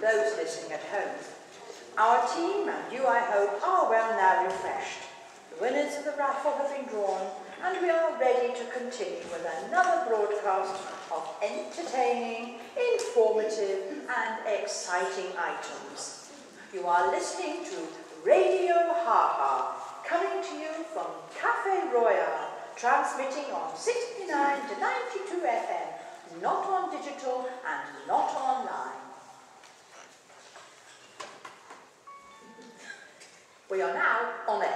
those listening at home. Our team and you, I hope, are well now refreshed. The winners of the raffle have been drawn, and we are ready to continue with another broadcast of entertaining, informative and exciting items. You are listening to Radio HaHa, coming to you from Cafe Royal, transmitting on 69 to 92 FM, not on digital and not online. We are now on air.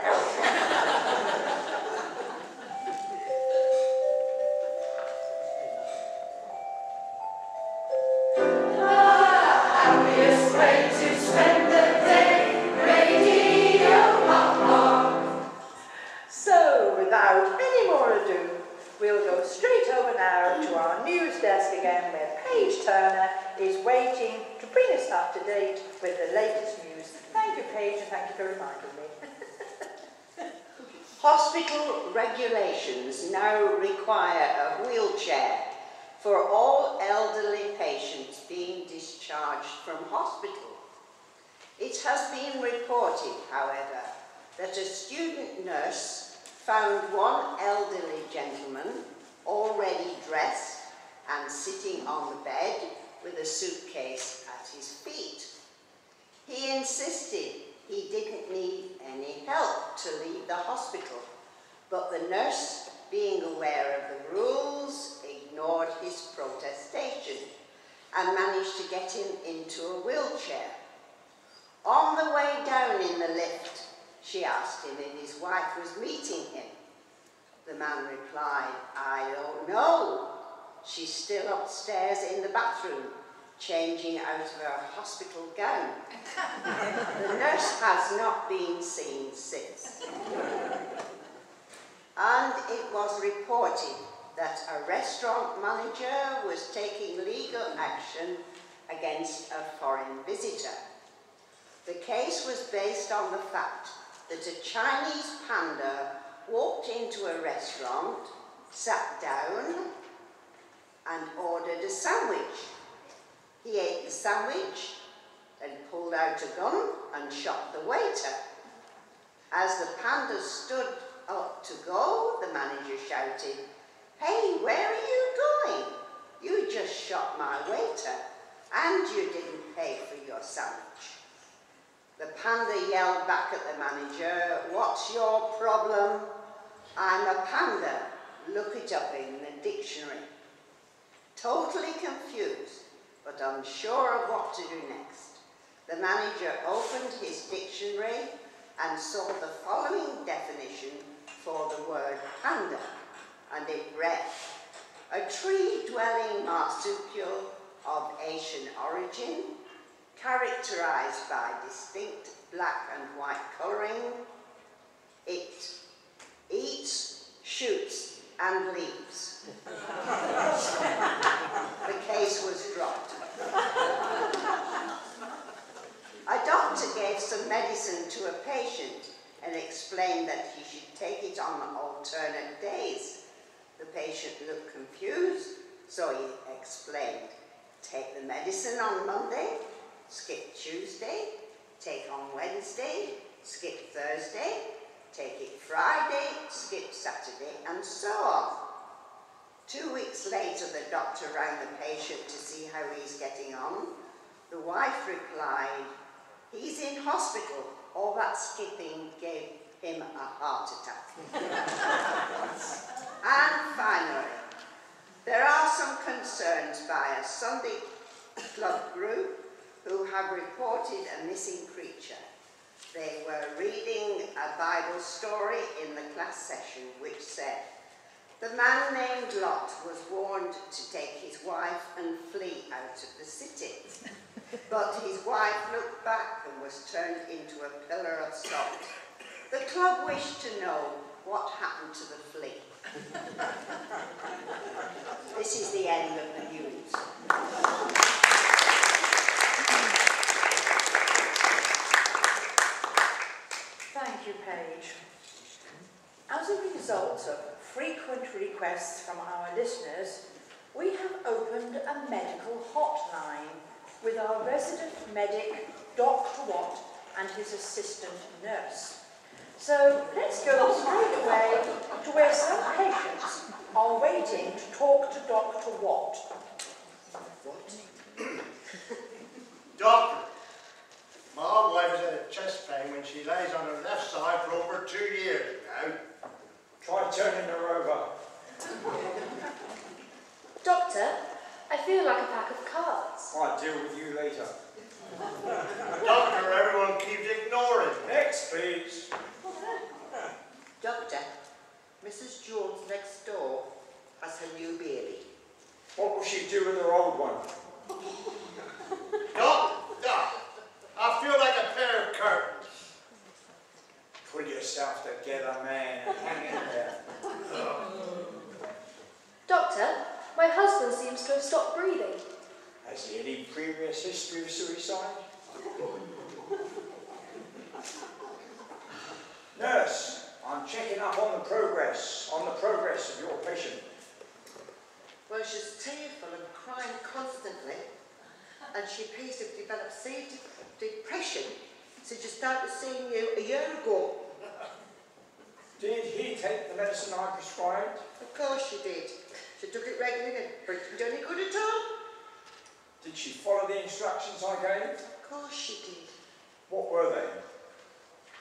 Without any more ado, we'll go straight over now to our news desk again, where Paige Turner is waiting to bring us up to date with the latest news. Thank you, Paige, and thank you for reminding me. Hospital regulations now require a wheelchair for all elderly patients being discharged from hospital. It has been reported, however, that a student nurse found one elderly gentleman already dressed and sitting on the bed with a suitcase at his feet. He insisted he didn't need any help to leave the hospital, but the nurse, being aware of the rules, ignored his protestation and managed to get him into a wheelchair. On the way down in the lift, she asked him if his wife was meeting him. The man replied, "I don't know. She's still upstairs in the bathroom, changing out of her hospital gown." The nurse has not been seen since. And it was reported that a restaurant manager was taking legal action against a foreign visitor. The case was based on the fact that a Chinese panda walked into a restaurant, sat down and ordered a sandwich. He ate the sandwich, then pulled out a gun and shot the waiter. As the panda stood up to go, the manager shouted, "Hey, where are you going? You just shot my waiter and you didn't pay for your sandwich." The panda yelled back at the manager, "What's your problem? I'm a panda. Look it up in the dictionary." Totally confused, but unsure of what to do next, the manager opened his dictionary and saw the following definition for the word panda, and it read, "A tree-dwelling marsupial of Asian origin, characterized by distinct black and white colouring. It eats, shoots, and leaves." The case was dropped. A doctor gave some medicine to a patient and explained that he should take it on alternate days. The patient looked confused, so he explained, "Take the medicine on Monday, skip Tuesday, take on Wednesday, skip Thursday, take it Friday, skip Saturday, and so on." 2 weeks later, the doctor rang the patient to see how he's getting on. The wife replied, "He's in hospital. All that skipping gave him a heart attack." And finally, there are some concerns by a Sunday club group who have reported a missing creature. They were reading a Bible story in the class session which said, "The man named Lot was warned to take his wife and flee out of the city. But his wife looked back and was turned into a pillar of salt. The club wished to know what happened to the flea." This is the end of the news. Thank you, Paige. As a result of frequent requests from our listeners, we have opened a medical hotline with our resident medic, Dr. Watt, and his assistant nurse. So let's go straight away to where some patients are waiting to talk to Dr. Watt. Doctor, my old wife has had a chest pain when she lays on her left side for over 2 years now. Try turning her over. Doctor, I feel like a pack of cards. I'll deal with you later. Doctor, everyone keeps ignoring. Next, please. Doctor, Mrs. Jones next door has her new baby. What will she do with her old one? Doc, I feel like a pair of curtains. Pull yourself together, man, and hang in there. Doctor, my husband seems to have stopped breathing. Has he any previous history of suicide? Nurse, I'm checking up on the progress of your patient. Well, she's tearful and crying constantly, and she appears to have developed severe depression since she started seeing you a year ago. Did he take the medicine I prescribed? Of course she did. She took it regularly, but it didn't do any good at all. Did she follow the instructions I gave? Of course she did. What were they?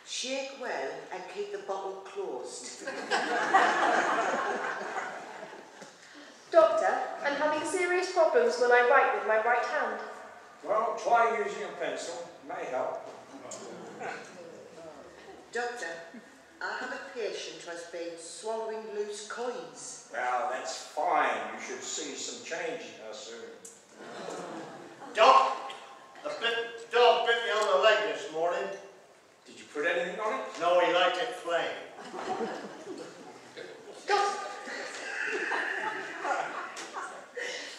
Shake well and keep the bottle closed. Doctor, I'm having serious problems when I write with my right hand. Well, try using a pencil. May help. Doctor, I have a patient who has been swallowing loose coins. Well, that's fine. You should see some change in her soon. Doc, the dog bit me on the leg this morning. Did you put anything on it? No, he liked it plain.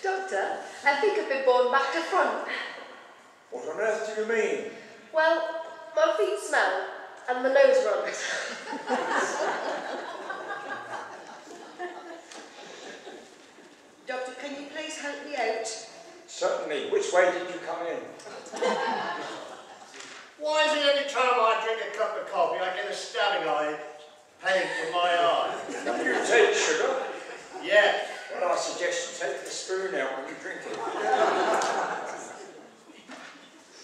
Doctor, I think I've been born back to front. What on earth do you mean? Well, my feet smell and the nose runs. Doctor, can you please help me out? Certainly. Which way did you come in? Why is it every time I drink a cup of coffee I get a stabbing eye pain in my eye? You take sugar? Yes. Well, I suggest you take the spoon out when you drink it.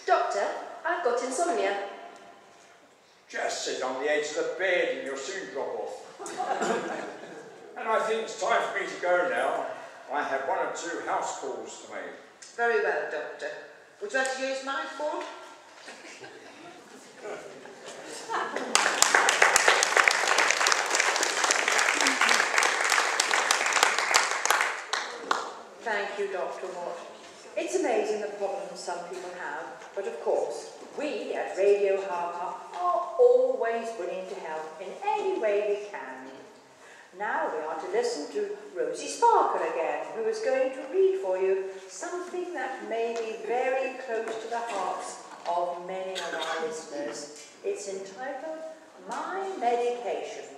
Doctor, I've got insomnia. Just sit on the edge of the bed and you'll soon drop off. And I think it's time for me to go now. I have 1 or 2 house calls to make. Very well, Doctor. Would you like to use my phone? Thank you, Dr. Watt. It's amazing the problems some people have, but of course, we at Radio HaHa are always willing to help in any way we can. Now we are to listen to Rosie Sparkle again, who is going to read for you something that may be very close to the hearts of many of our listeners. It's entitled My Medication.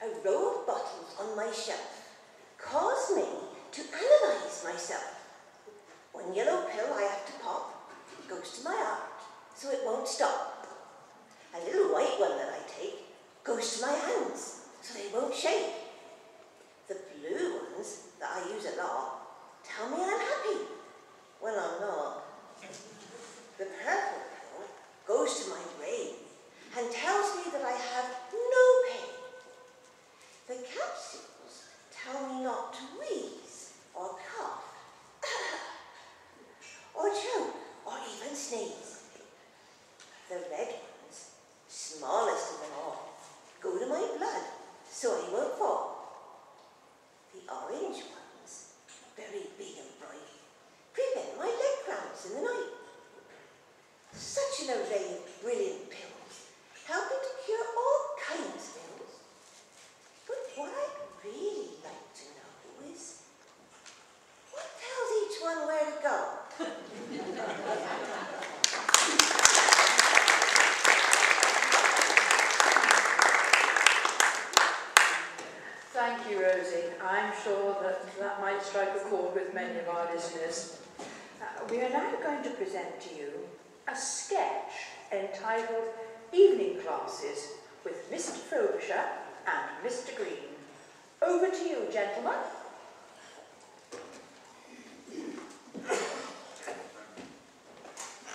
A row of bottles on my shelf cause me to analyse myself. One yellow pill I have to pop goes to my heart, so it won't stop. A little white one that I take goes to my hands, so they won't shake. The blue ones that I use a lot tell me I'm happy when I'm not. The purple pill goes to my brain and tells me that I have no pain. The capsules tell me not to wheeze or cough, or choke, or even sneeze. The red ones, smallest of them all, go to my blood so I won't fall. The orange ones, very big and bright, prevent my leg cramps in the night. Such an array of brilliant pills, helping to cure all kinds of ills. But what I'd really like to know is, what tells each one where to go? Thank you, Rosie. I'm sure that might strike a chord with many of our listeners. We are now going to present to you a sketch entitled Evening Classes with Mr. Frobisher and Mr. Green. Over to you, gentlemen.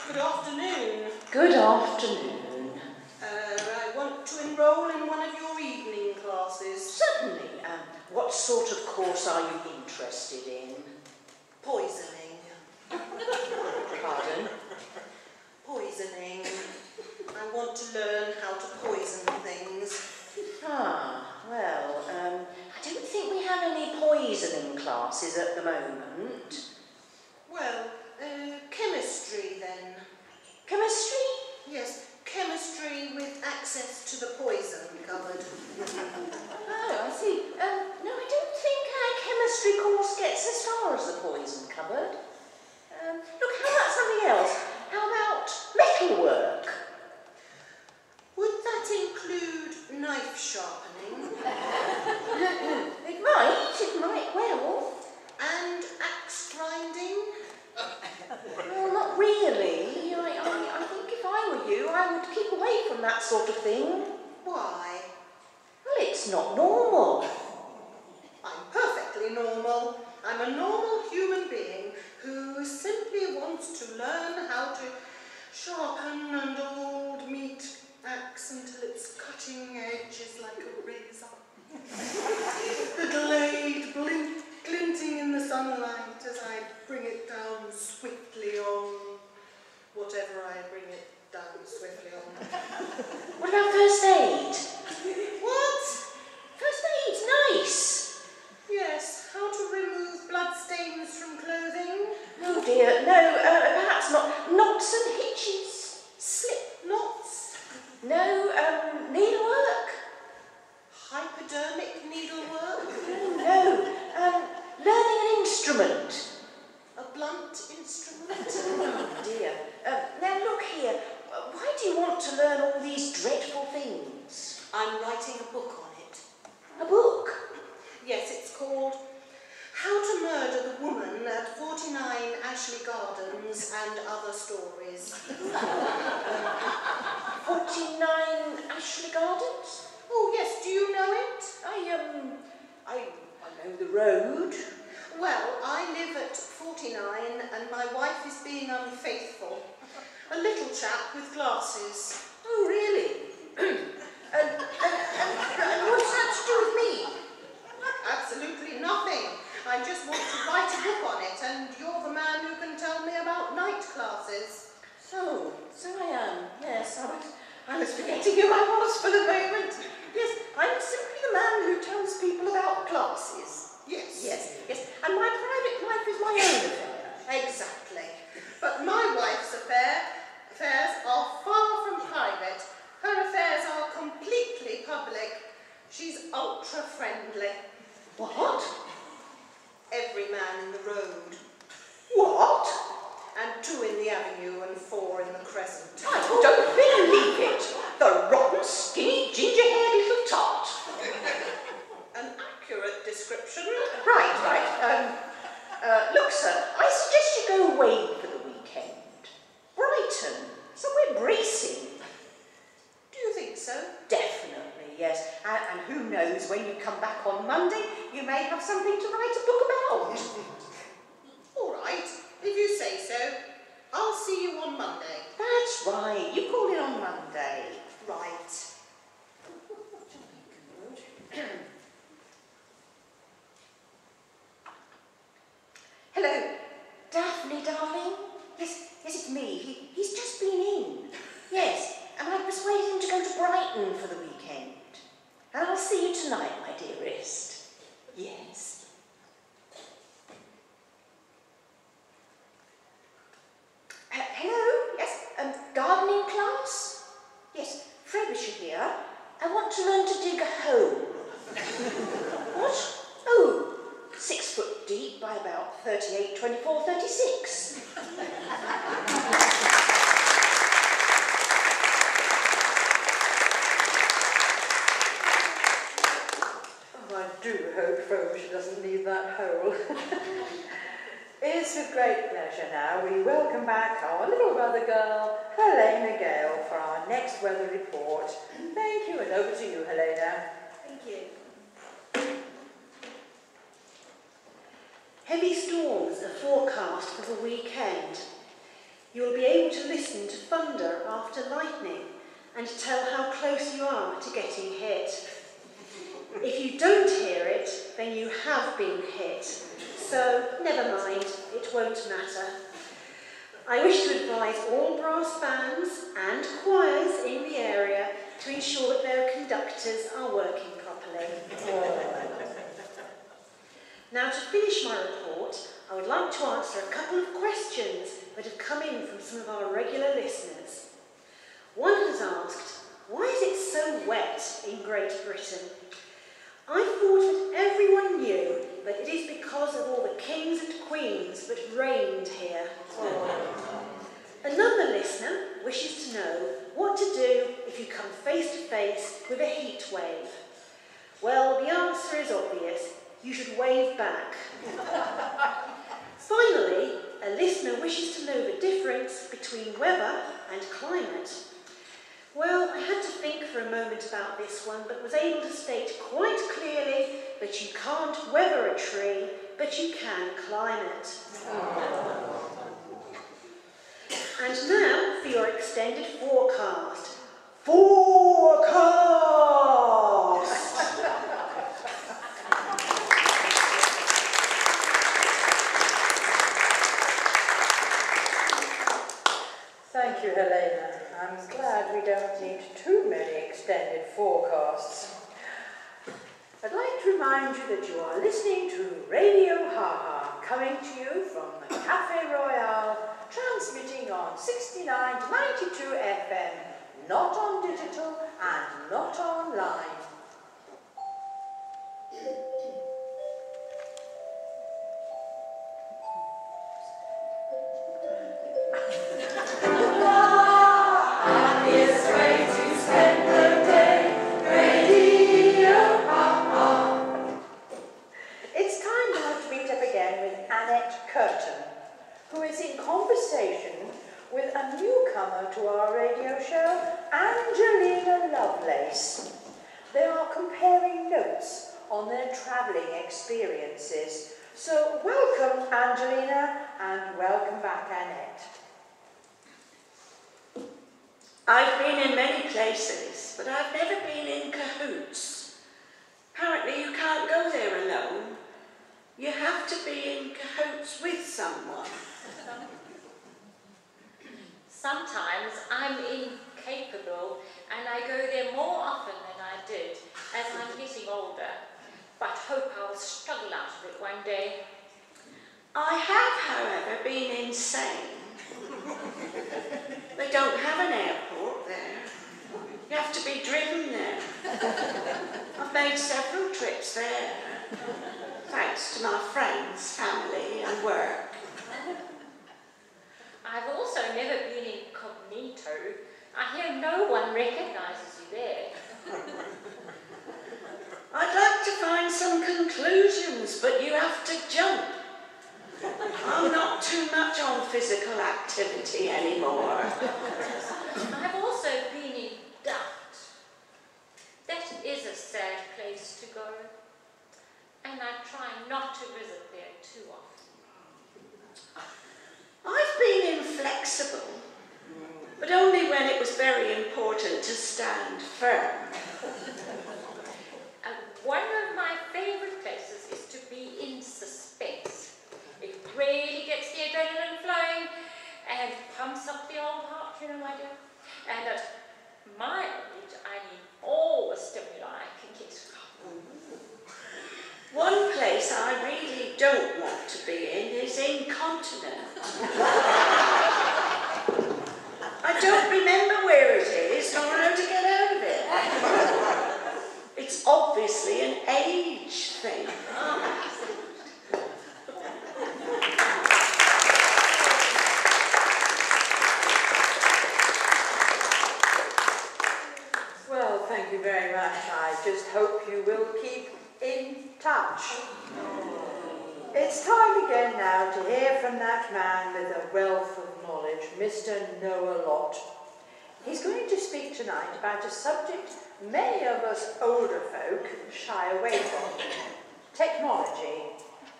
Good afternoon. Good afternoon. I want to enrol in one of your evening classes. Certainly. What sort of course are you interested in? Poisoning. Pardon? Poisoning. I want to learn how to poison things. Well, I don't think we have any poisoning classes at the moment. Well, chemistry then. Chemistry? Yes, chemistry with access to the poison cupboard. Oh, I see. No, I don't think our chemistry course gets as far as the poison cupboard. Look, how about something else? How about metalwork? Would that include knife sharpening? It might well. And axe grinding? Well, not really. I think if I were you, I would keep away from that sort of thing. Why? Well, it's not normal. I'm perfectly normal. I'm a normal human being who simply wants to learn how to sharpen an old meat axe until its cutting edge is like a razor. The blade glinting in the sunlight as I bring it down swiftly on whatever I bring it down swiftly on. What about first aid? What? First aid's nice. Yes, how to remove bloodstains from clothing. Oh dear, no, perhaps not. Knots and hitches. Slip knots. No, needlework. Hypodermic needlework. No, learning an instrument. A blunt instrument. Oh dear. Now look here, why do you want to learn all these dreadful things? I'm writing a book on it. A book? Yes, it's called How to Murder the Woman at 49 Ashley Gardens and Other Stories. 49 Ashley Gardens? Oh yes, do you know it? I know the road. Well, I live at 49 and my wife is being unfaithful. A little chap with glasses. Oh, really? and what's that to do with me? Absolutely nothing. I just want to write a book on it and you're the man who can tell me about night classes. So I am. Yes, I was forgetting who I was for the moment. Yes, I'm simply the man who tells people about classes. Yes. Yes. And my private life is my own affair. Exactly. But my wife's affairs are far from private. Her affairs are completely public. She's ultra-friendly. What? Every man in the road. What? And 2 in the avenue and 4 in the crescent. I don't believe it. The rotten, skinny, ginger-haired little tart. An accurate description. Right. Look, sir, I suggest you go away for the weekend. Brighton, somewhere bracing. Do you think so? Definitely, yes. And who knows, when you come back on Monday, you may have something to write a book about. All right, if you say so. I'll see you on Monday. That's right. You call in on Monday. Right. Hello, Daphne, darling. Yes, it's me. He's just been in. Yes, and I persuaded him to go to Brighton for the weekend. And I'll see you tonight, my dearest. Yes. Hello? Yes, gardening class? Yes, Frobisher here. I want to learn to dig a hole. What? Oh, 6 foot deep by about 38, 24, 36. Oh, I do hope Frobisher doesn't need hole. It's with great pleasure now we welcome back our little brother girl, Helena Gale, for our next weather report. Thank you, and over to you, Helena. Thank you. Heavy storms are forecast for the weekend. You will be able to listen to thunder after lightning and tell how close you are to getting hit. If you don't hear it, then you have been hit. So, never mind, it won't matter. I wish to advise all brass bands and choirs in the area to ensure that their conductors are working properly. Now, to finish my report, I would like to answer a couple of questions that have come in from some of our regular listeners. One has asked, why is it so wet in Great Britain? I thought that everyone knew that it is because of all the kings and queens that reigned here. Another listener wishes to know what to do if you come face to face with a heat wave. Well, the answer is obvious. You should wave back. Finally, a listener wishes to know the difference between weather and climate. Well, I had to think for a moment about this one, but was able to state quite clearly that you can't weather a tree, but you can climb it. And now for your extended forecast. Forecast! Thank you, Helena. I'm glad we don't need too many extended forecasts. I'd like to remind you that you are listening to Radio HaHa, coming to you from the Café Royale, transmitting on 69 to 92 FM, not on digital and not online. Who is in conversation with a newcomer to our radio show, Angelina Lovelace. They are comparing notes on their travelling experiences. So welcome, Angelina, and welcome back, Annette. I've been in many places, but I've never been in cahoots. Apparently you can't go there alone. You have to be in cahoots with someone. Sometimes I'm incapable and I go there more often than I did as I'm getting older, but hope I'll struggle out of it one day. I have, however, been insane. They don't have an airport there. You have to be driven there. I've made several trips there, thanks to my friends, family and work. I've also never been incognito. I hear no one recognises you there. I'd like to find some conclusions, but you have to jump. I'm not too much on physical activity anymore. I've also been in doubt. That is a sad place to go, and I try not to visit there too often. I've been inflexible, but only when it was very important to stand firm. One of my favourite places is to be in suspense. It really gets the adrenaline flowing and pumps up the old heart, you know, my dear. And at my age, I need all the stimuli I can get. One place I really don't want to be in is incontinent. I don't remember where it is or how to get out of it. It's obviously an age thing. Well, thank you very much. I just hope you will keep in touch. It's time again now to hear from that man with a wealth of knowledge, Mr. Noah Lott. He's going to speak tonight about a subject many of us older folk shy away from, technology.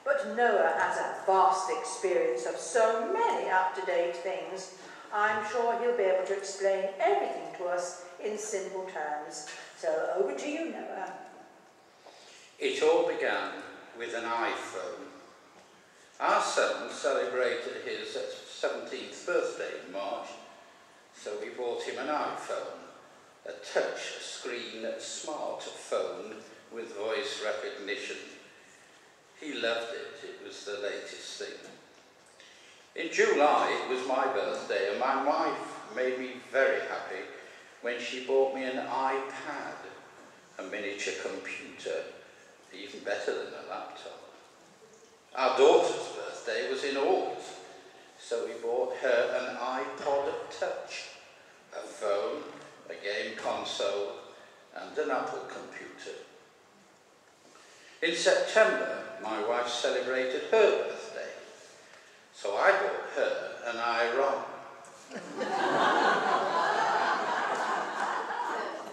But Noah has a vast experience of so many up-to-date things. I'm sure he'll be able to explain everything to us in simple terms. So over to you, Noah. It all began with an iPhone. Our son celebrated his 17th birthday in March, so we bought him an iPhone, a touch-screen smartphone with voice recognition. He loved it. It was the latest thing. In July, it was my birthday, and my wife made me very happy when she bought me an iPad, a miniature computer, even better than a laptop. Our daughter's birthday was in August, so we bought her an iPod Touch, a phone, a game console, and an Apple computer. In September, my wife celebrated her birthday, so I bought her an iROM.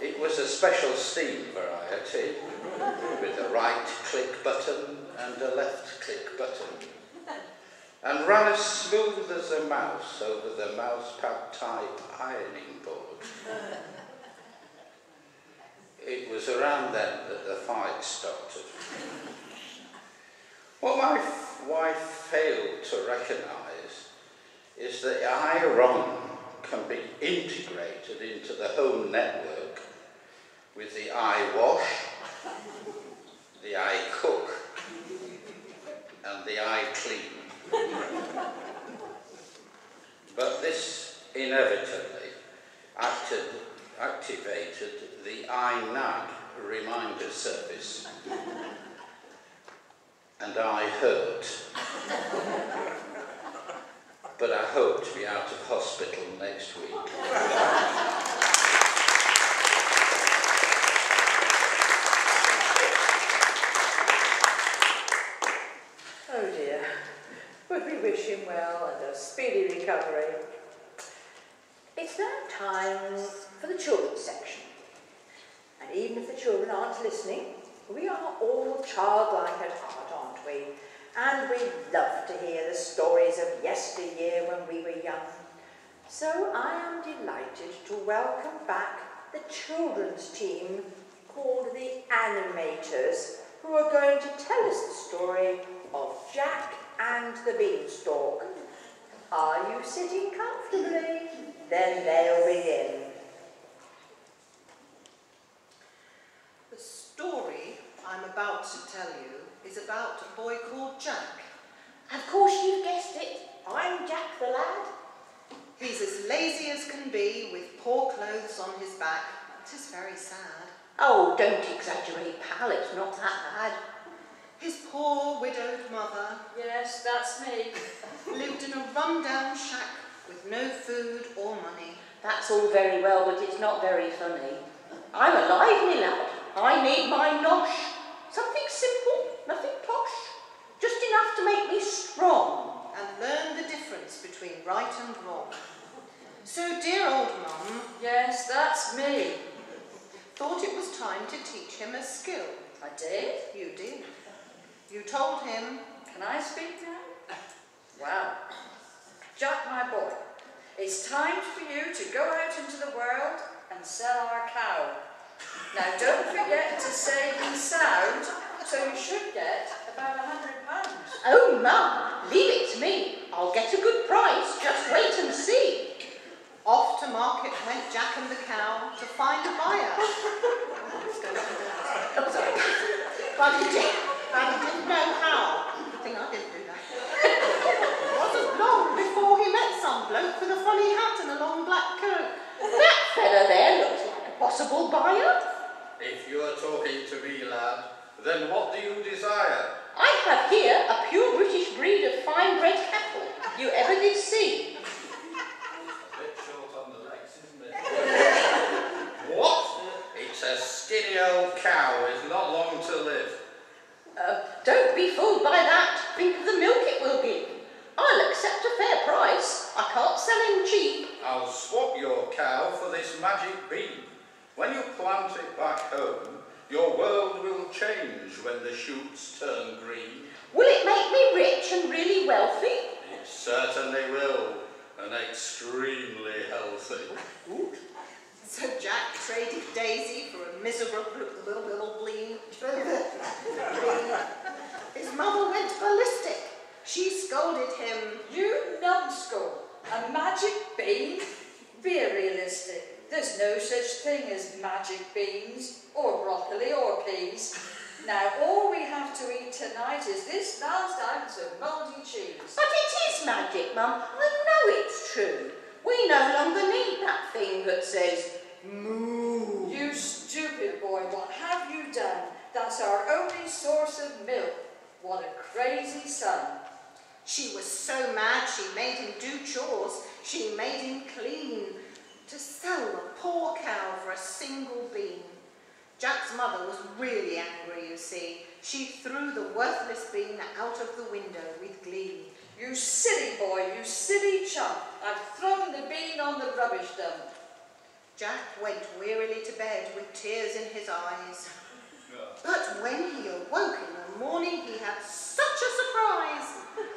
It was a special Steam variety, with a right-click button and a left-click button, and ran as smooth as a mouse over the mousepad-type ironing board. It was around then that the fight started. What my wife failed to recognise is that iROM can be integrated into the home network with the iWash, the iCook, and the iClean. But this inevitably activated the iNag reminder service, and I hurt. But I hope to be out of hospital next week. Oh dear, but we wish him well and a speedy recovery. It's now time for the children's section. And even if the children aren't listening, we are all childlike at heart, aren't we? And we love to hear the stories of yesteryear when we were young. So I am delighted to welcome back the children's team called the Animators, who are going to tell us the story of Jack and the Beanstalk. Are you sitting comfortably? Then they'll begin. The story I'm about to tell you is about a boy called Jack. Of course you've guessed it. I'm Jack the lad. He's as lazy as can be, with poor clothes on his back. It is very sad. Oh, don't exaggerate, pal. It's not that bad. His poor widowed mother Yes, that's me. lived in a run-down shack with no food or money. That's all very well, but it's not very funny. I'm a lively lad. I need my nosh. Something simple, nothing posh. Just enough to make me strong. And learn the difference between right and wrong. So dear old mum Yes, that's me. thought it was time to teach him a skill. I did. You did. You told him, Can I speak now? Well, Jack, my boy, it's time for you to go out into the world and sell our cow. Now, don't forget to say he's sound, so you should get about £100. Oh, Mum, leave it to me. I'll get a good price. Just wait and see. off to market went Jack and the cow to find a buyer. Oh, sorry. But he didn't know how. Good thing I didn't do that. It wasn't long before he met some bloke with a funny hat and a long black coat. That fella there looks like a possible buyer. If you are talking to me, lad, then what do you desire? I have here a pure British breed of fine-bred cattle you ever did see. A bit short on the legs, isn't it? What? It's a skinny old cow with not long to live. Don't be fooled by that. think of the milk it will give. I'll accept a fair price. I can't sell him cheap. I'll swap your cow for this magic bean. When you plant it back home, your world will change when the shoots turn green. Will it make me rich and really wealthy? It certainly will, and extremely healthy. So Jack traded Daisy for a miserable little bleen. His mother went ballistic. She scolded him. You numbskull, a magic bean? Be realistic. There's no such thing as magic beans, or broccoli, or peas. Now all we have to eat tonight is this last ounce of mouldy cheese. But it is magic, Mum. I know it's true. We no longer need that thing that says, moo. You stupid boy, what have you done? That's our only source of milk. What a crazy son. She was so mad she made him do chores. She made him clean to sell a poor cow for a single bean. Jack's mother was really angry, you see. She threw the worthless bean out of the window with glee. You silly boy, you silly chump. I've thrown the bean on the rubbish dump. Jack went wearily to bed with tears in his eyes. But when he awoke in the morning, he had such a surprise.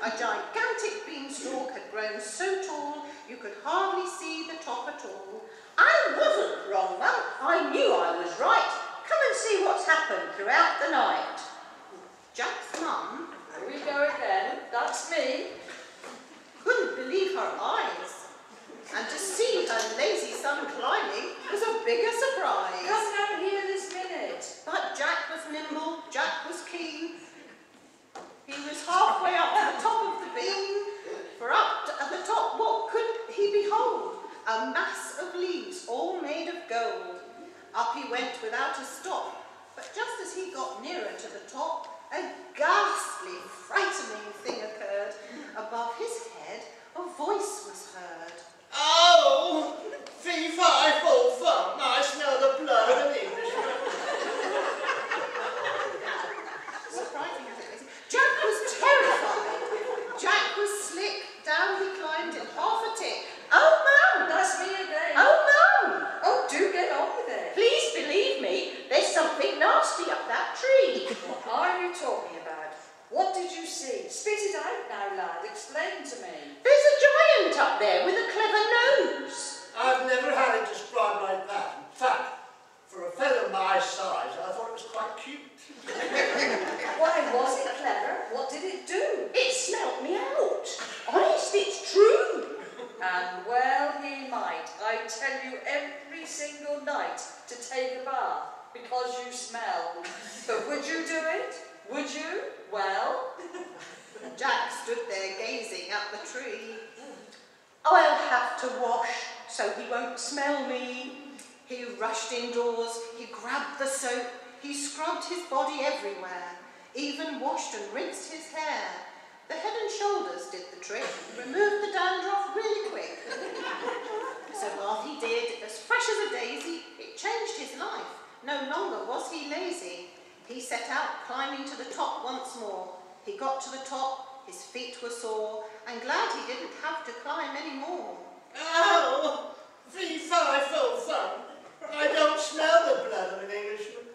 A gigantic beanstalk had grown so tall, you could hardly see the top at all. I wasn't wrong, Mum. I knew I was right. Come and see what's happened throughout the night. Jack's mum, Here we go again. That's me. couldn't believe her eyes. And to see her lazy son climbing was a bigger surprise. Come down here this minute. But Jack was nimble, Jack was keen. He was halfway up to the top of the beam, for at the top what could he behold? A mass of leaves all made of gold. Up he went without a stop, but just as he got nearer to the top, a ghastly, frightening thing occurred. Above his head, a voice was heard. Oh, fee, fi, fo, fum, I smell the blood of an Englishman. Surprising, isn't it? Jack was terrified. Jack was slick. Down he climbed in half a tick. Oh, Mum. That's me again. Oh, Mum. Oh, do get on with it. Please believe me, there's something nasty up that tree. What are you talking about? What did you see? Spit it out now, lad. Explain to me. There's a giant up there with a clever nose. I've never had it described like that. In fact, for a fellow my size, I thought it was quite cute. Why, was it clever? What did it do? It smelt me out. Honest, it's true. And well he might. I tell you every single night to take a bath because you smell. But would you do it? Would you? Well? Jack stood there gazing at the tree. I'll have to wash so he won't smell me. He rushed indoors, he grabbed the soap, he scrubbed his body everywhere, even washed and rinsed his hair. The Head and Shoulders did the trick, removed the dandruff really quick. So bath he did, as fresh as a daisy, it changed his life. No longer was he lazy. He set out climbing to the top once more. He got to the top, his feet were sore, and glad he didn't have to climb any more. Oh, fee, fi, fo, fum, I don't smell the blood of an Englishman.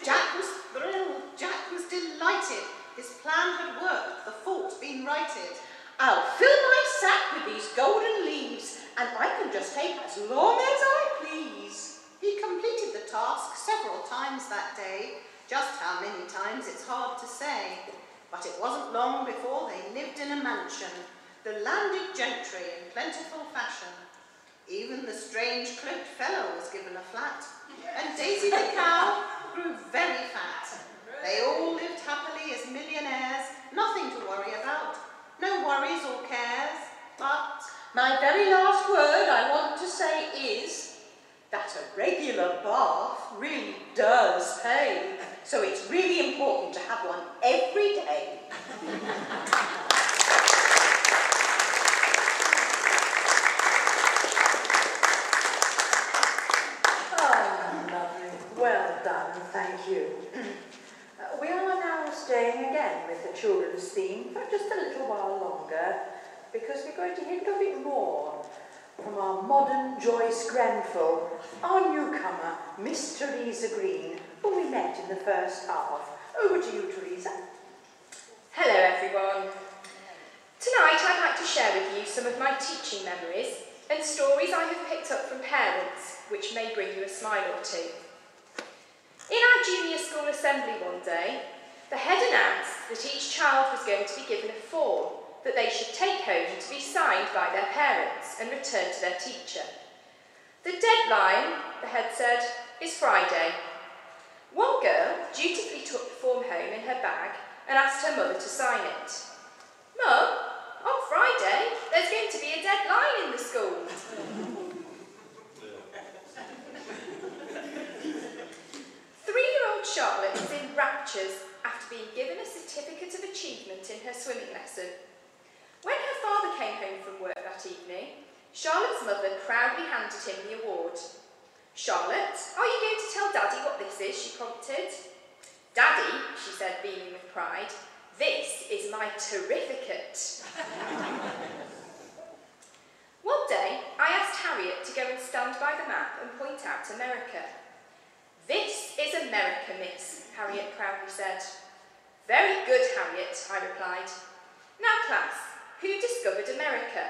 Jack was thrilled, Jack was delighted. His plan had worked, the fault been righted. I'll fill my sack with these golden leaves, and I can just take as long as I please. He completed the task several times that day. Just how many times it's hard to say. But it wasn't long before they lived in a mansion, the landed gentry in plentiful fashion. Even the strange cloaked fellow was given a flat, and Daisy the cow grew very fat. They all lived happily as millionaires, nothing to worry about, no worries or cares, but... My very last word I want to say is that a regular bath really does pay. So it's really important to have one every day. Oh, lovely. Well done, thank you. We are now staying again with the children's theme for just a little while longer, because we're going to hear a little bit more from our modern Joyce Grenfell, our newcomer, Miss Teresa Green, who we met in the first half. Over to you, Teresa. Hello everyone. Tonight I'd like to share with you some of my teaching memories and stories I have picked up from parents, which may bring you a smile or two. In our junior school assembly one day, the head announced that each child was going to be given a form that they should take home to be signed by their parents and return to their teacher. The deadline, the head said, is Friday. One girl dutifully took the form home in her bag and asked her mother to sign it. "Mum, on Friday, there's going to be a deadline in the school." Three-year-old Charlotte was in raptures after being given a certificate of achievement in her swimming lesson. When her father came home from work that evening, Charlotte's mother proudly handed him the award. "Charlotte, are you going to tell Daddy what this is?" she prompted. "Daddy," she said, beaming with pride, "this is my terrificate." One day, I asked Harriet to go and stand by the map and point out America. "This is America, miss," Harriet proudly said. "Very good, Harriet," I replied. "Now, class, who discovered America?"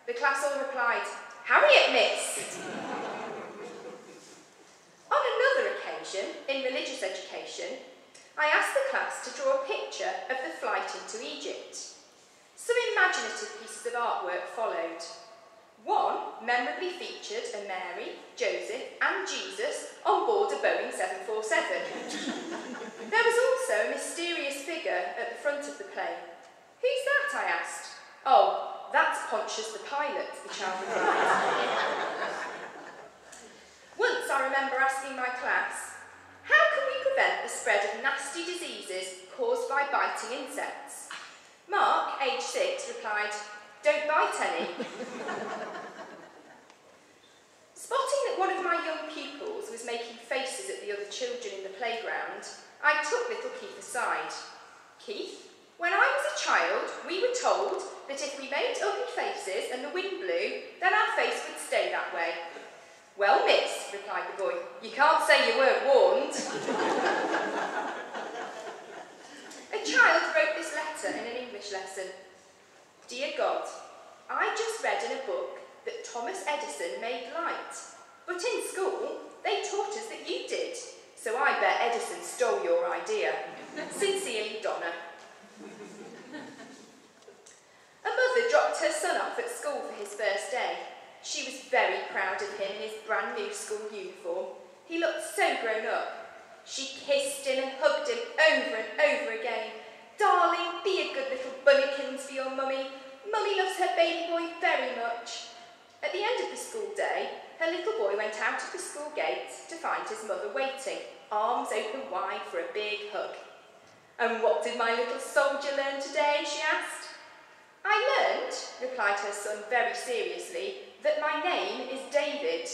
The class all replied, "Harriet, miss." On another occasion, in religious education, I asked the class to draw a picture of the flight into Egypt. Some imaginative pieces of artwork followed. One memorably featured a Mary, Joseph and Jesus on board a Boeing 747. There was also a mysterious figure at the front of the plane. "Who's that?" I asked. "Oh, that's Pontius the pilot," the child replied. Once I remember asking my class, "How can we prevent the spread of nasty diseases caused by biting insects?" Mark, age 6, replied, "Don't bite any." Spotting that one of my young pupils was making faces at the other children in the playground, I took little Keith aside. "Keith, when I was a child, we were told that if we made ugly faces and the wind blew, then our face would stay that way." "Well, miss," replied the boy, "you can't say you weren't warned." A child wrote this letter in an English lesson. "Dear God, I just read in a book that Thomas Edison made light, but in school they taught us that you did, so I bet Edison stole your idea. Sincerely, Donna." A mother dropped her son off at school for his first day. She was very proud of him in his brand new school uniform. He looked so grown up. She kissed him and hugged him over and over again. "Darling, be a good little bunnykins for your mummy. Mummy loves her baby boy very much." At the end of the school day, her little boy went out of the school gate to find his mother waiting, arms open wide for a big hug. "And what did my little soldier learn today?" she asked. "I learned," replied her son very seriously, "that my name is David."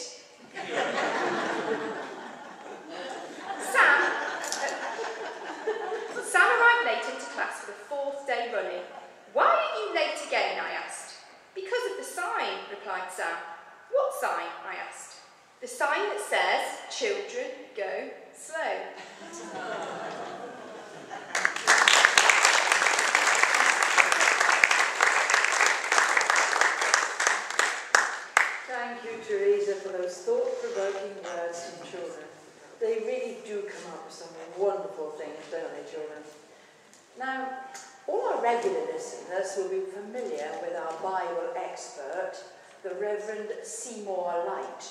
Sam arrived late into class for the 4th day running. "Why are you late again?" I asked. "Because of the sign," replied Sam. "What sign?" I asked. "The sign that says, 'Children, go slow.'" Thank you, Teresa, for those thought-provoking words from children. They really do come up with some wonderful things, don't they, children? Now, all our regular listeners will be familiar with our Bible expert, the Reverend Seymour Light,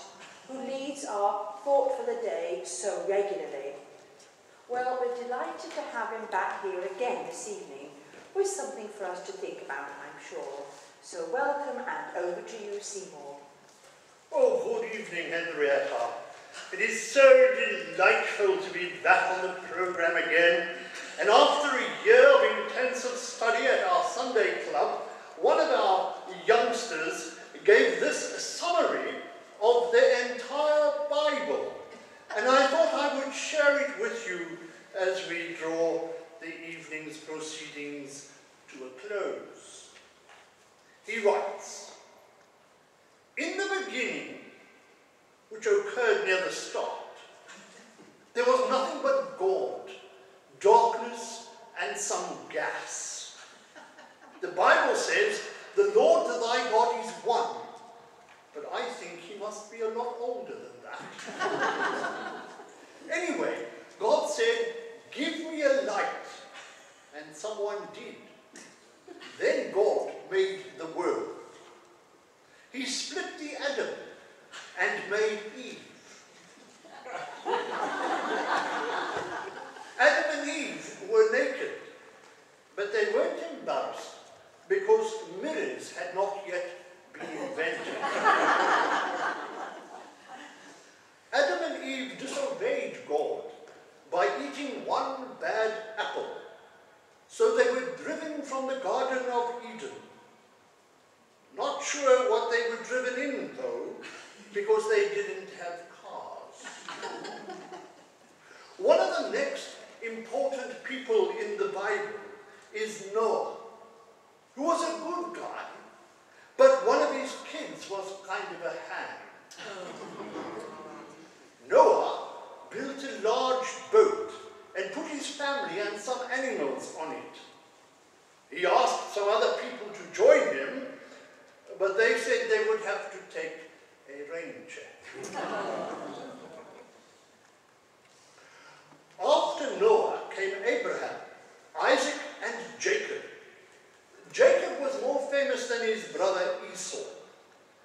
who leads our Thought for the Day so regularly. Well, we're delighted to have him back here again this evening with something for us to think about, I'm sure. So welcome, and over to you, Seymour. Oh, good evening, Henrietta. It is so delightful to be back on the programme again. And after a year of intensive study at our Sunday club, one of our youngsters gave this summary of the entire Bible. And I thought I would share it with you as we draw the evening's proceedings. beginning, which occurred near the start, there was nothing but God, darkness, and some gas. The Bible says, the Lord thy God is one, but I think he must be a lot older than that. Anyway, God said, give me a light, and someone did. Then God made the world. He split the atom and made Eve. Adam and Eve were naked, but they weren't embarrassed because mirrors had not yet been invented. Adam and Eve disobeyed God by eating one bad apple, so they were driven from the Garden of Eden. Not sure what they were driven in, though, because they didn't have cars. One of the next important people in the Bible is Noah, who was a good guy, but one of his kids was kind of a ham. Noah built a large boat and put his family and some animals on it. He asked some other people to join him, but they said they would have to take a rain check. After Noah came Abraham, Isaac, and Jacob. Jacob was more famous than his brother Esau,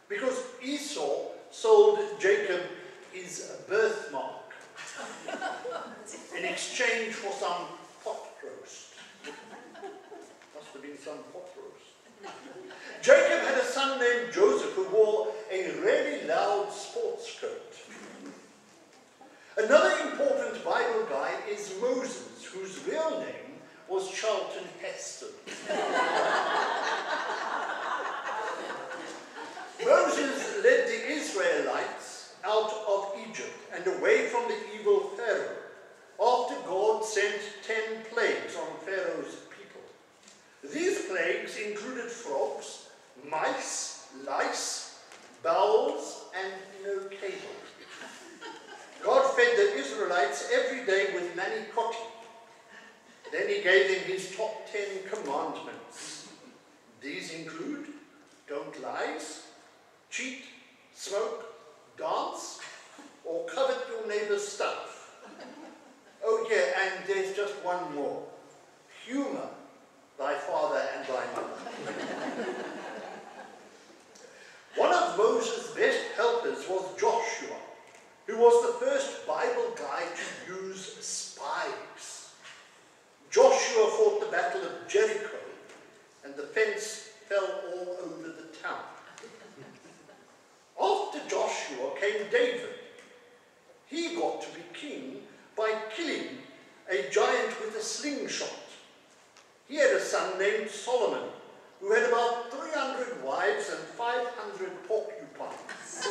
because Esau sold Jacob his birthmark in exchange for some pot roast. Must have been some pot roast. Jacob had a son named Joseph who wore a really loud sports coat. Another important Bible guy is Moses, whose real name was Charlton Heston. Moses led the Israelites out of Egypt and away from the evil Pharaoh, after God sent 10 plagues on Pharaoh's people. These plagues included frogs, mice, lice, bowls, and no cable. God fed the Israelites every day with manicotti. Then he gave them his top 10 commandments. These include, don't lie, cheat, smoke, dance, or covet your neighbor's stuff. Oh yeah, and there's just one more. Humor thy father and thy mother. One of Moses' best helpers was Joshua, who was the first Bible guy to use spies. Joshua fought the Battle of Jericho, and the fence fell all over the town. After Joshua came David. He got to be king by killing a giant with a slingshot. He had a son named Solomon, who had about 300 wives and 500 porcupines.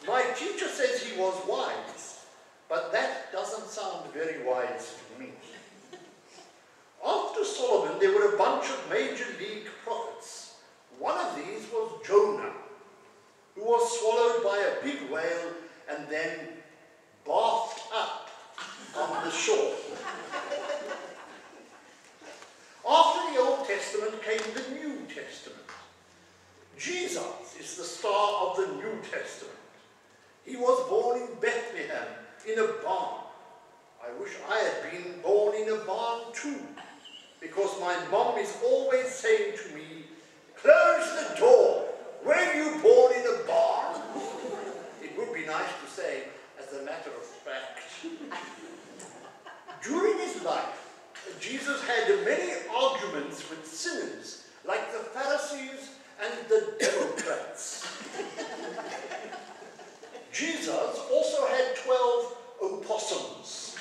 My teacher says he was wise, but that doesn't sound very wise to me. After Solomon, there were a bunch of major league prophets. One of these was Jonah, who was swallowed by a big whale and then bathed up on the shore. After the Old Testament came the New Testament. Jesus is the star of the New Testament. He was born in Bethlehem, in a barn. I wish I had been born in a barn too, because my mom is always saying to me, close the door, were you born in a barn? It would be nice to say, as a matter of fact. During his life, Jesus had many arguments with sinners, like the Pharisees and the Democrats. Jesus also had 12 opossums.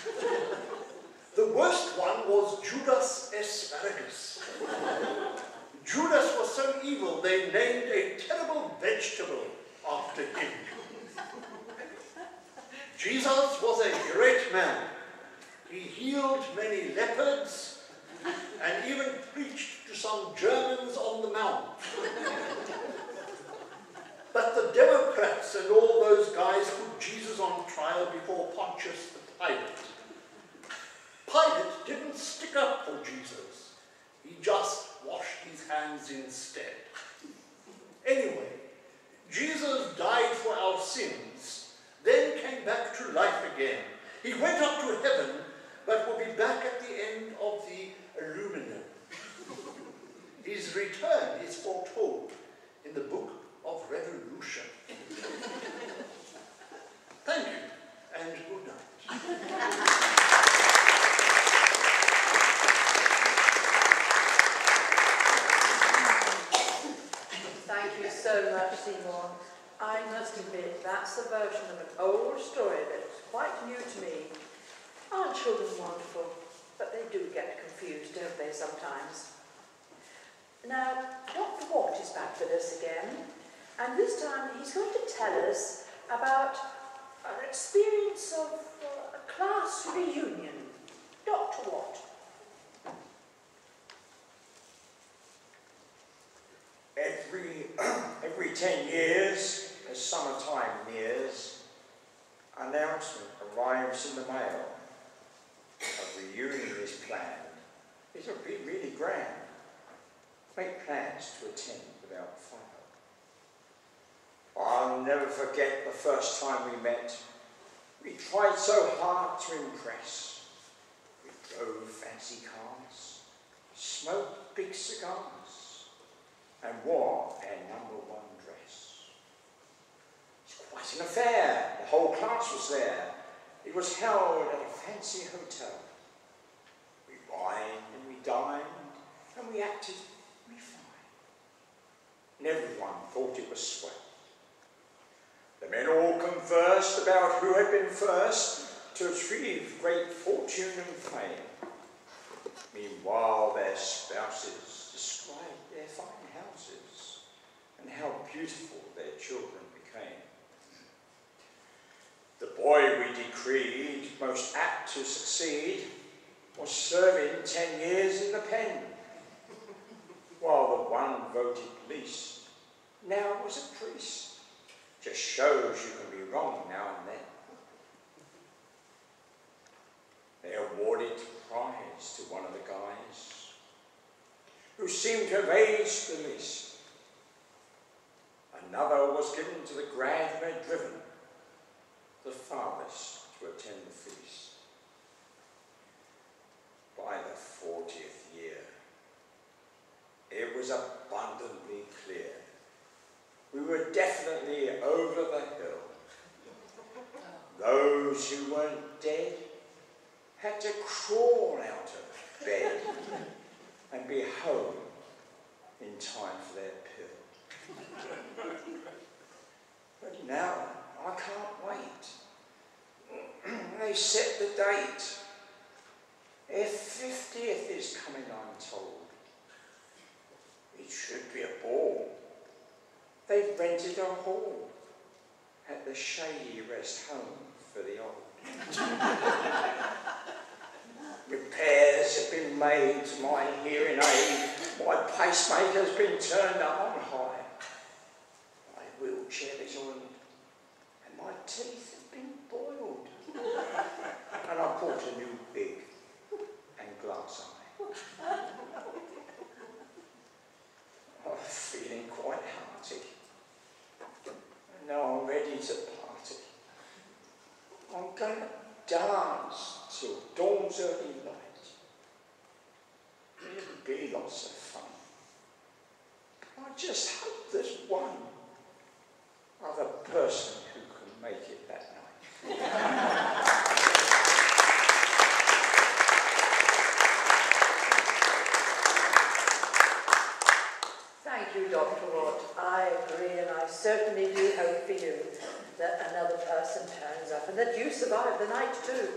The worst one was Judas Asparagus. Judas was so evil they named a terrible vegetable after him. Jesus was a great man. He healed many leopards and even preached to some Germans on the Mount. bureaucrats and all those guys put Jesus on trial before Pontius Pilate. Pilate didn't stick up for Jesus. He just washed his hands instead. Anyway, Jesus died for our sins, then came back to life again. He went up to heaven, but will be back at the end of the Illuminum. His return is foretold in the book of Revolution. Thank you, and good night. Thank you so much, Seymour. I must admit, that's a version of an old story that's quite new to me. Aren't children wonderful? But they do get confused, don't they, sometimes? Now, Dr. Watt is back with us again, and this time he's going to tell us about an experience of a class reunion. Dr. Watt. Every 10 years, as summertime nears, an announcement arrives in the mail. A reunion is planned. It'll be really grand. Make plans to attend without fail. I'll never forget the first time we met. We tried so hard to impress. We drove fancy cars, smoked big cigars, and wore our #1 dress. It's quite an affair. The whole class was there. It was held at a fancy hotel. We wined and we dined and we acted refined. And everyone thought it was swell. The men all conversed about who had been first to achieve great fortune and fame. Meanwhile, their spouses described their fine houses and how beautiful their children became. The boy we decreed most apt to succeed was serving 10 years in the pen, while the one voted least now was a priest. Just shows you can be wrong now and then. They awarded prize to one of the guys who seemed to have aged the least. Another was given to the grad who had driven the farthest to attend the feast. By the 40th year, it was abundantly clear we were definitely over the hill. Those who weren't dead had to crawl out of bed and be home in time for their pill. But now I can't wait. They set the date. Their 50th is coming, I'm told. It should be a ball. They've rented a hall at the Shady Rest Home for the old. Repairs have been made to my hearing aid. My pacemaker's been turned up on high. My wheelchair is oiled, and my teeth have been boiled. And I bought a new wig and glass eye. I'm feeling quite hearty. And now I'm ready to party. I'm going to dance till dawn's early light. It'll be lots of fun. I just hope there's one other person who can make it that night. Thank you, Dr. Watt. I agree, and I certainly do hope for you that another person turns up and that you survive the night too.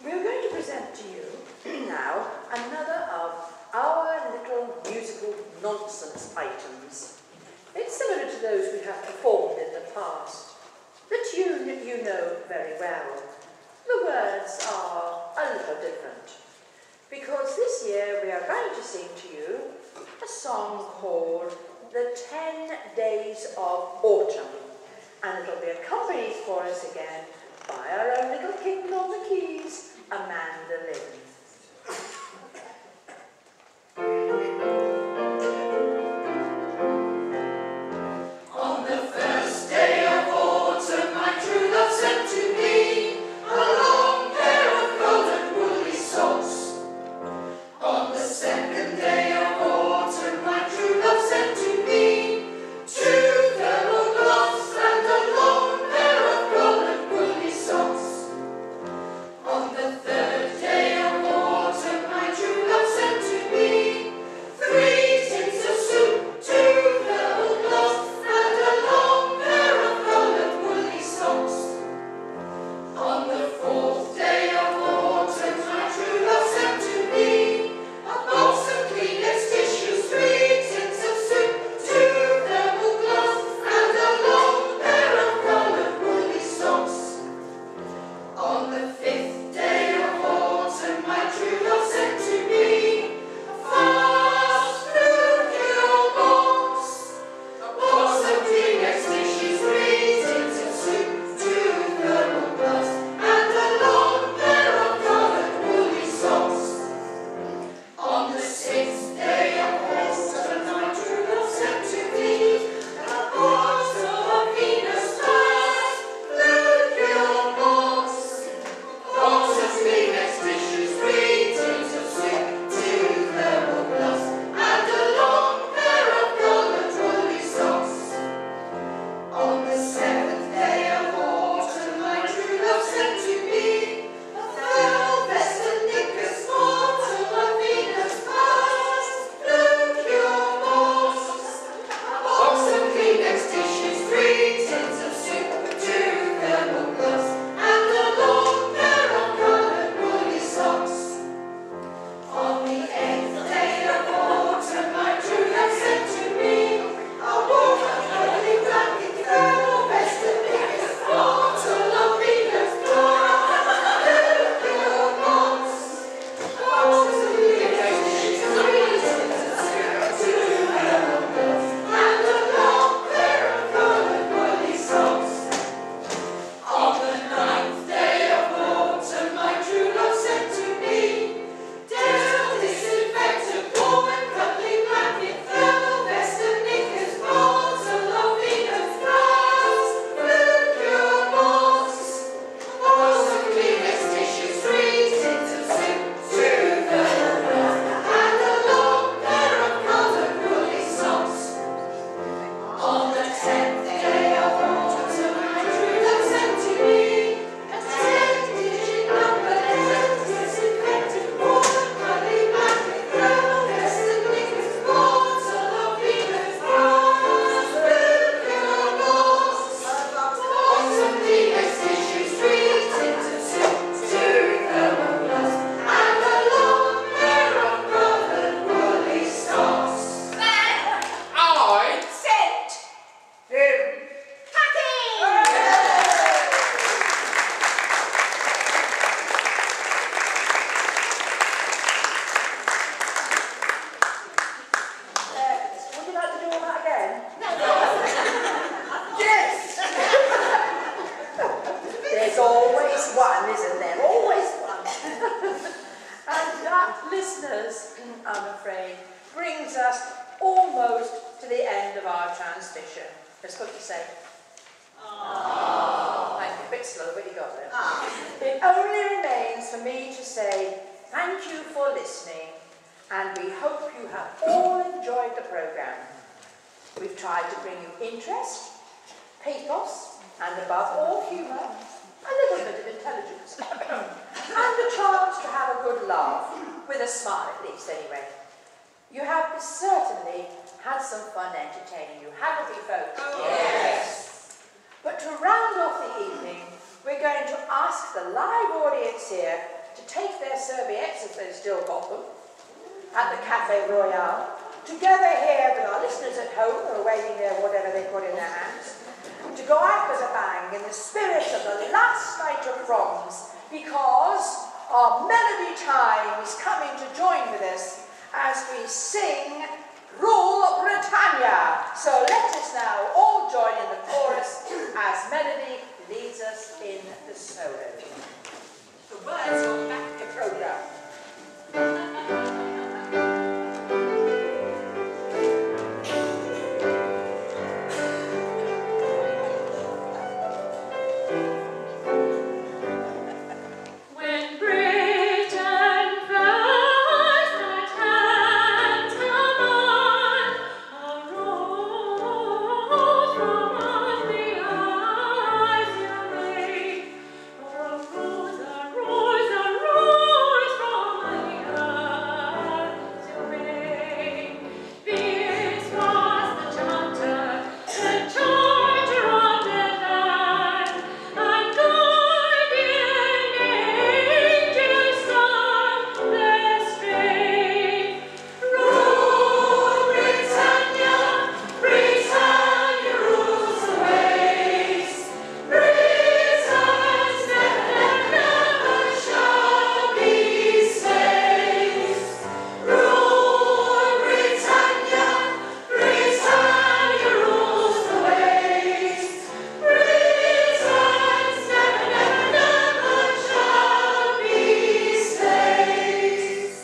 We're going to present to you now another of our little musical nonsense items. It's similar to those we have performed in the past. The tune you know very well. The words are a little different, because this year we are going to sing to you a song called the 10 Days of Autumn, and it'll be accompanied for us again by our own little kitten on the keys, Amanda Lynn. On the first day of autumn, my true love sent to me a long pair of golden woolly socks. On the second day of autumn, my true love sent to me 2 thermal gloves and a long pair of golden woolly socks. On the third day of autumn, my true love sent to me 3 tins of soup, 2 thermal gloves and a long pair of golden woolly socks. On the fourth day of autumn, my true love sent to me a box of Kleenex tissues, 3 tins of soup, 2 thermal gloves and a long pair of golden woolly socks. On the fifth day of autumn, my true love sent to me a fast food cure box, a box of Kleenex tissues, 3 tins of soup, 2 thermal gloves and a long pair of golden woolly socks. On the sixth day of autumn, my true love sent to me a bottle of Venus flyers, blue cure box, box of Kleenex tissues, 3 tins of soup, 2 thermal gloves and a long pair of golden woolly socks. On the seventh day of autumn, my true love sent to me a fell vest and knickers, bottle of Venus flyers, blue cure box, a box of Kleenex tissues, 3 tins of soup, 2 thermal gloves and a long pair of golden woolly socks. On the 8th day of autumn, my true love sent to me a warm and cuddly blanket, thermal vest and knickers, bottle of Venus flyers, blue cure box, box of Kleenex tissues, 3 tins of soup, 2 thermal gloves and a long pair of golden woolly socks. On the 9th day of autumn, my true love sent to me Dental disinfectant, warm and cuddly blanket, thermal vest and knickers, bottle of Venus flyers, blue cure box, box of Kleenex tissues, 3 tins of soup, 2 thermal gloves and a long pair of golden woolly socks. On the 10th day of autumn, my true love sent to me a 10-digit number, dental disinfectant, warm and cuddly blanket, thermal vest and knickers, bottle of Venus flyers, blue cure box, box of Kleenex tissues, 3 tins of soup, 2 thermal gloves and a long pair of golden woolly socks. I Sent him. Would you like to do all that again? Yes! There's always one, isn't there? Always one. And that, listeners, I'm afraid, brings us almost to the end of our transmission. That's what you say. Thank you. A bit slow, but you got there. It only remains for me to say thank you for listening, and we hope you have all enjoyed the programme. We've tried to bring you interest, pathos, and above all humour, a little bit of intelligence, and a chance to have a good laugh, with a smile at least anyway. You have certainly had some fun entertaining you, haven't we, folks? Yes. But to round off the evening, we're going to ask the live audience here to take their serviettes, if they've still got them, at the Café Royal, together here with our listeners at home who are waving their whatever they've got in their hands, to go out with a bang in the spirit of the last night of proms, because our melody time is coming to join with us as we sing Rule Britannia. Britannia. So let us now all join in the chorus as Melody leads us in the solo. The words on the back of the Programme. When Britain flies, that hands come on, a rose from out the eyes you made, or a rose from the eyes you made. This was the charter of the land, and guardian angels sung their strain. Rule Britannia, Britannia rules the waves. Britons never shall be slaves. Rule Britannia, Britannia rules the waves. Britons never shall be slaves.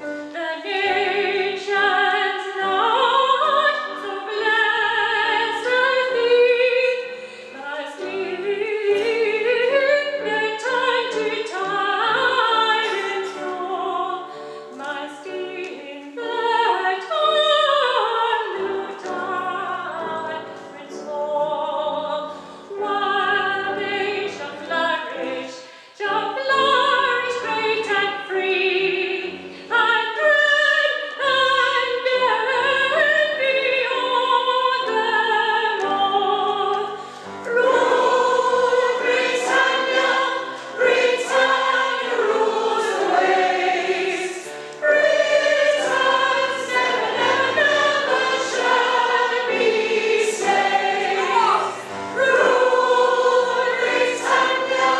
The nations not so blessed as thee must in their time to time install, must in their time to time install, while they shall flourish great and free, and dread and gain beyond them all. Rule Britannia, Britannia rules the waves. Britons never shall be slaves. Rule Britannia,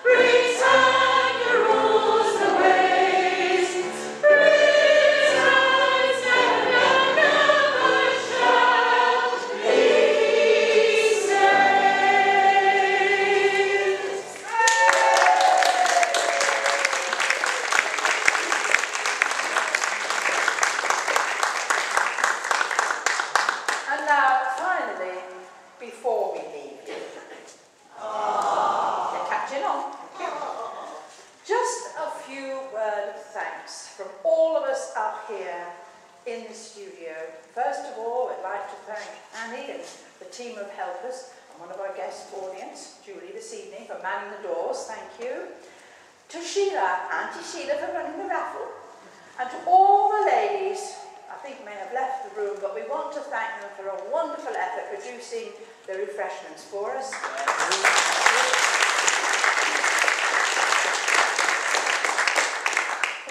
Britannia rules the waves. Britons never shall be slaves. And now, finally, before we leave you, you're catching on. Just a few words of thanks from all of us up here in the studio. First of all, I'd like to thank Annie and the team of helpers and one of our guest audience, Julie, this evening, for manning the doors. Thank you. To Sheila, Auntie Sheila, for running the raffle. And to all the ladies, I think may have left the room, but we want to thank them for a wonderful effort producing the refreshments for us.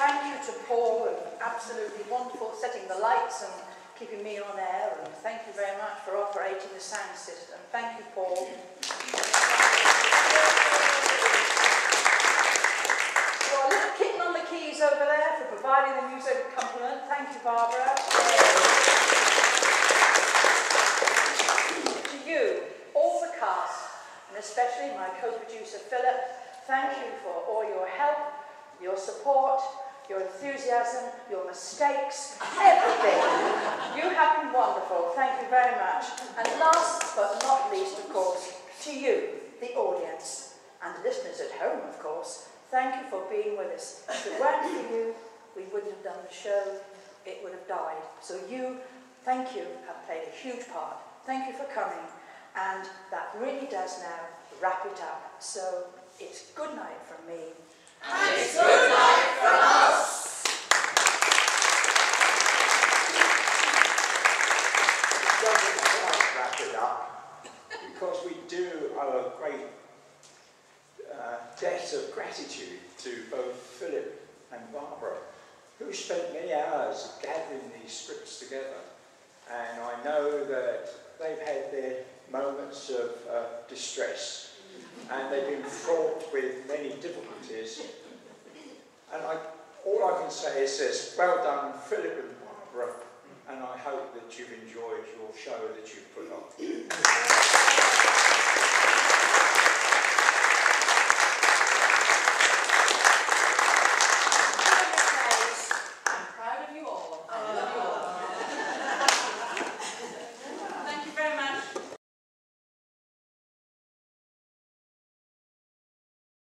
Thank you to Paul, and absolutely wonderful setting the lights and keeping me on air, and thank you very much for operating the sound system. Thank you, Paul. Well, a little kitten on the keys over there for providing the music accompaniment. Thank you, Barbara. To you, all the cast, and especially my co-producer Philip, thank you for all your help, your support, your enthusiasm, your mistakes, everything. You have been wonderful. Thank you very much. And last but not least, of course, to you, the audience, and the listeners at home, of course, thank you for being with us. If it weren't for you, we wouldn't have done the show. It would have died. So you, thank you, have played a huge part. Thank you for coming. And that really does now wrap it up. So it's good night from me. And it's good night from us. It doesn't quite wrap it up, because we do owe a great debt of gratitude to both Philip and Barbara, who spent many hours gathering these scripts together. And I know that they've had their moments of distress, and they've been fraught with many difficulties. And all I can say is this: well done, Philip and Barbara, and I hope that you've enjoyed your show that you've put on.